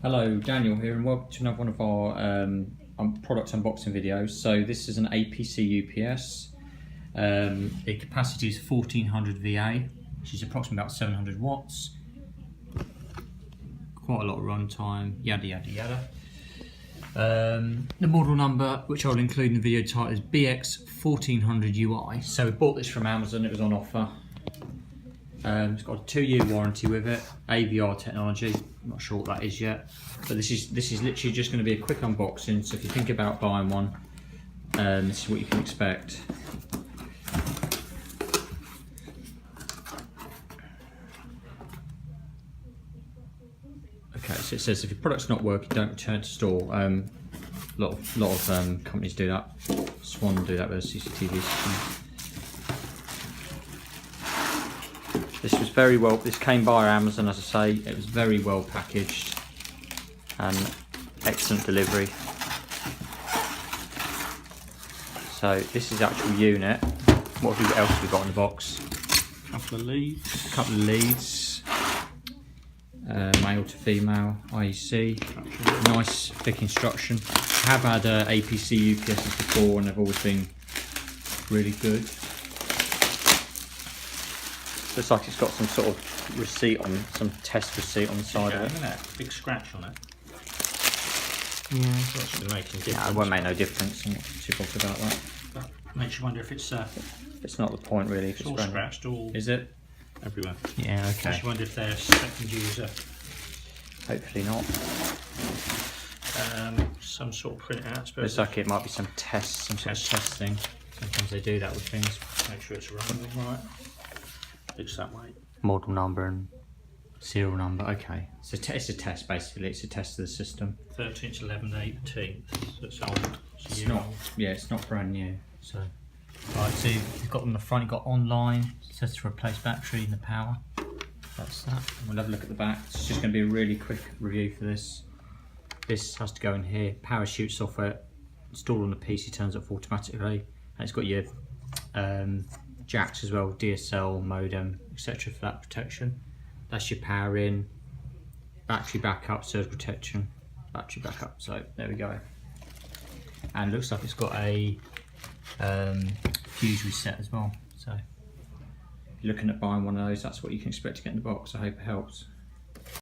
Hello, Daniel here, and welcome to another one of our product unboxing videos. So this is an APC UPS. The capacity is 1400 VA, which is approximately about 700 watts. Quite a lot of run time, yada yada yada. The model number, which I'll include in the video title, is BX1400UI. So we bought this from Amazon, it was on offer. It's got a 2-year warranty with it, AVR technology. I'm not sure what that is yet, but this is literally just going to be a quick unboxing. So if you think about buying one, this is what you can expect. Okay, so it says if your product's not working, don't return to store. A lot of companies do that. Swan do that with a CCTV system. This was very well, this came by Amazon, as I say. It was very well packaged and excellent delivery. So this is the actual unit. What else have we got in the box? A couple of leads. Male to female, IEC. Nice thick instruction. I have had APC UPSs before and they've always been really good. Looks like it's got some sort of receipt on, some test receipt on the side of it. Isn't it? Big scratch on it. Yeah. So that should be making a difference. Yeah, it won't make no difference. I'm not too bothered about that. But makes you wonder if it's It's not the point really. If all brand scratched, all Is it? everywhere. Yeah, okay. Makes you wonder if they're a second user. Hopefully not. Some sort of printout. Looks like it might be some test, some sort of test thing. Sometimes they do that with things. Make sure it's running right. Looks that way. Model number and serial number. Okay, so it's a test basically. It's a test of the system. 13th, 11th, 18th. So it's old. It's not. Yeah, it's not brand new. So, right. So you've got on the front. You've got online. It says to replace battery and the power. That's that. We'll have a look at the back. It's just going to be a really quick review for this. This has to go in here. Parachute software installed on the PC turns off automatically, and it's got your jacks as well, DSL, modem, etc. for that protection. That's your power in, battery backup, surge protection, battery backup. So there we go. And it looks like it's got a fuse reset as well. So if you're looking at buying one of those, that's what you can expect to get in the box. I hope it helps.